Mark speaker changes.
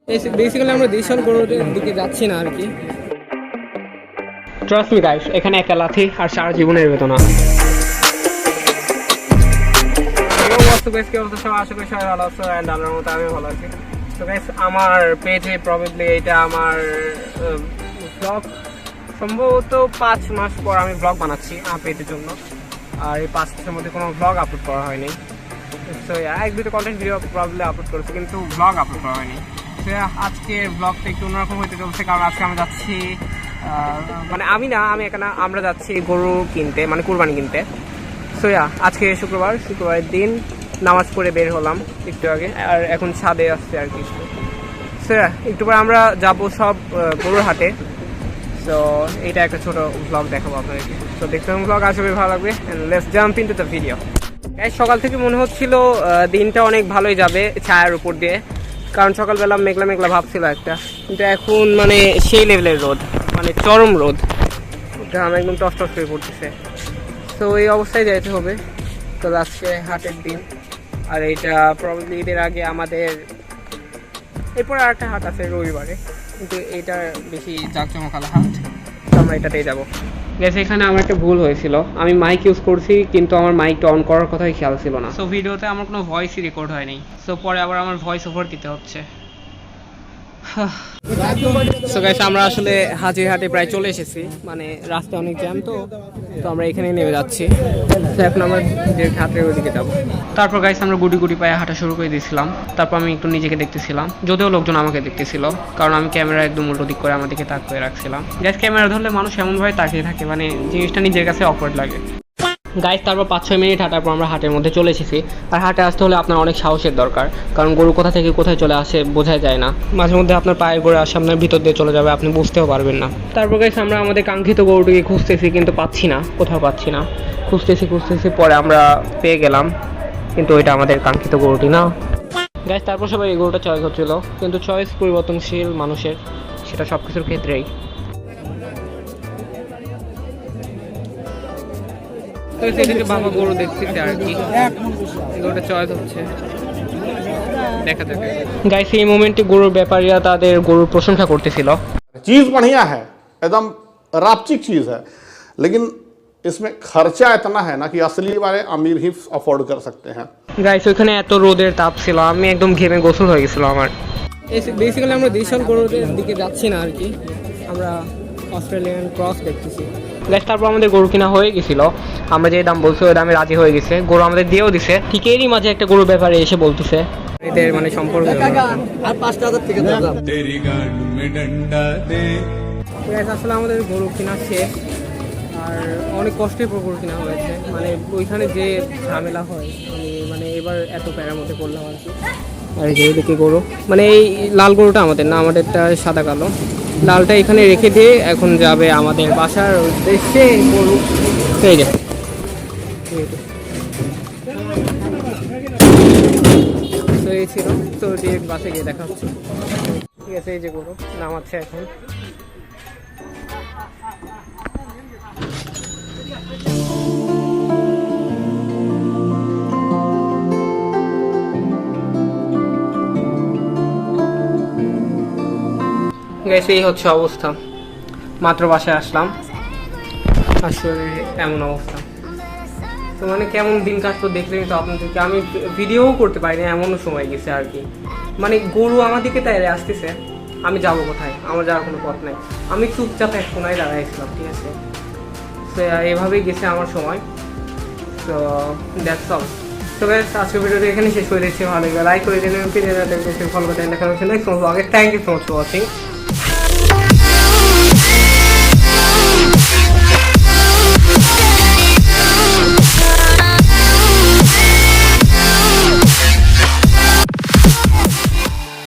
Speaker 1: Basically আমরা দেশাল গরুর দিকে যাচ্ছি না আর কি। ট্রাস্ট মি গাইস, এখানে একটা লাথি আর সারা জীবনের বেদনা। আশা করি সবাই ভালো আছো অ্যান্ড আমার মতো আমি ভালো আছি। তো গাইস, আমার পেজে প্রবাবলি এটা আমার ব্লগ, সম্ভবত 5 মাস পর আমি ব্লগ বানাচ্ছি আমার পেজের জন্য। আর এই 5 মাসের মধ্যে কোনো ব্লগ আপলোড করা হয়নি। তো এক দুটো কন্টেন্ট ভিডিও প্রবাবলি আপলোড করেছি, কিন্তু ব্লগ আপলোড করা হয়নি। তো আজকের ব্লগটা একটু অন্যরকম হতে চলছে, কারণ আজকে আমি যাচ্ছি, মানে আমি এখানে আমরা যাচ্ছি গরু কিনতে, মানে কুরবানি কিনতে। সো আজকে শুক্রবারের দিন নামাজ পড়ে বের হলাম একটু আগে, আর এখন ছাদে আসছে আর কি। সো একটু পরে আমরা যাবো সব গরুর হাটে। সো এটা একটা ছোট ব্লগ দেখাবো আপনাদেরকে। তো দেখতে ব্লগ আসবে, ভালো লাগবে। Let's jump into the video. সকাল থেকে মনে হচ্ছিল দিনটা অনেক ভালোই যাবে ছায়ার উপর দিয়ে, কারণ সকালবেলা মেঘলা মেঘলা ভাব ছিল একটা, কিন্তু এখন মানে সেই লেভেলের রোদ, মানে চরম রোদ, আমি একদম টস টস হয়ে পড়তেছে। তো এই অবস্থায় যাইতে হবে। তো আজকে হাটের দিন, আর এইটা প্রবাবলি ঈদের আগে আমাদের এরপরে আরেকটা হাট আছে রবিবারে, কিন্তু এইটা বেশি জাঁকজমকালো হাট, তো আমরা এটাতেই যাবো। গেছে এখানে আমার একটা ভুল হয়েছিল, আমি মাইক ইউজ করছি কিন্তু আমার মাইকটা অন করার কথাই খেয়াল ছিল না। সো ভিডিওতে আমার কোনো ভয়েসই রেকর্ড হয়নি, সো পরে আবার আমার ভয়েস ওভার দিতে হচ্ছে। সো গাইস, আমরা আসলে হাজিরহাটে প্রায় চলে এসেছি, মানে রাস্তা অনেক জ্যাম, তো আমরা এখানে নেমে যাচ্ছি। তো এখন আমরা হাটের ওইদিকে যাবো। তারপর গাইস আমরা গুটি পায়ে হাঁটা শুরু করে দিয়েছিলাম। তারপর আমি একটু নিজেকে দেখতেছিলাম, যদিও লোকজন আমাকে দেখতেছিল, কারণ আমি ক্যামেরা একদম উল্টো দিক করে আমার দিকে তাক করে রাখছিলাম। গাইস, ক্যামেরা ধরলে মানুষ এমনভাবে তাকিয়ে থাকে, মানে জিনিসটা নিজের কাছে অকওয়ার্ড লাগে। গাইস, তারপর 5-6 মিনিট হাঁটার পর আমরা হাটের মধ্যে চলে এসেছি। আর হাটে আসতে হলে আপনার অনেক সাহসের দরকার, কারণ গরু কোথা থেকে কোথায় চলে আসে বোঝা যায় না। মাঝে মধ্যে আপনার পায়ের গড়ে আসে আপনার ভিতর দিয়ে চলে যাবে, আপনি বুঝতেও পারবেন না। তারপর গাইস আমরা আমাদের কাঙ্ক্ষিত গরুটিকে খুঁজতেছি, কিন্তু পাচ্ছি না, কোথাও পাচ্ছি না। খুঁজতেছি পরে আমরা পেয়ে গেলাম, কিন্তু ওইটা আমাদের কাঙ্ক্ষিত গরুটি না। গাইস, তারপর সবাই এই গরুটা চয়েস হচ্ছিল, কিন্তু চয়েস পরিবর্তনশীল মানুষের, সেটা সব কিছুর ক্ষেত্রেই। বাবা গরু দেখতেছে আর কি, গরুটা চয়েস হচ্ছে, দেখা যাবে। গাইস, এই মোমেন্টে গরুর ব্যাপারীরা তাদের গরুর প্রশংসা করতেছিল।
Speaker 2: चीज़ बढ़िया है, एकदम रापचिक चीज़ है, लेकिन इसमें खर्चा इतना है ना कि असली वाले अमीर ही अफोर्ड कर सकते हैं।
Speaker 1: গাইস, ওখানে এত রোদের তাপ ছিল, আমি একদম ঘেমে গোসল হয়ে গেছিল আমার। বেসিক্যালি আমরা দেশাল গরুর দিকে যাচ্ছি না আর কি, আমরা অস্ট্রেলিয়ান ক্রস দেখতেছি। গাইস, তারপর আমাদের গরু কিনা হয়ে গেছিল, আমরা যে দাম বলছি ওই দামে রাজি হয়ে গেছে, গরু আমাদের দিয়েও দিছে। ঠিক এরই মাঝে একটা গরুর ব্যাপারে এসে বলতেছে এদের মানে সম্পর্ক আর 5,000 থেকে দাম। আসলে আমাদের গরু কিনা শেষ, আর অনেক কষ্টের পর গরু কিনা হয়েছে, মানে ওইখানে যে ঝামেলা হয়, মানে এবার এত প্যারার মধ্যে পড়লাম আর কি। আর এই যে এদিকে গরু, মানে এই লাল গরুটা আমাদের না, আমাদেরটা সাদা কালো। লালটা এখানে রেখে দিয়ে এখন যাবে আমাদের বাসার উদ্দেশ্যে গরু। এই যে তো এই ছিল, তো ডিরেক্ট বাসে গিয়ে দেখা হচ্ছে। ঠিক আছে, এই যে গরু নামাচ্ছে এখন। গেছে এই হচ্ছে অবস্থা, মাত্র বাসায় আসলাম, আসলে এমন অবস্থা। তো মানে কেমন দিন কাটতো দেখলেই তো আপনাদেরকে, আমি ভিডিও করতে পারিনি, এমনও সময় গেছে আর কি। মানে গরু আমার দিকে তাইলে আসতেছে, আমি যাবো কোথায়, আমার যাওয়ার কোনো পথ নাই, আমি চুপচাপ এক কোনায় দাঁড়াইছিলাম। ঠিক আছে, তো এভাবেই গেছে আমার সময়। তো দ্যাটস অল। তো গাইস, আজকের ভিডিওটা এখানে শেষ করে দিচ্ছি। ভালো লাগলে লাইক করে দিন, ফলো করে দেন। দেখা হচ্ছে নেক্সট ব্লগে। Thank you so much for watching.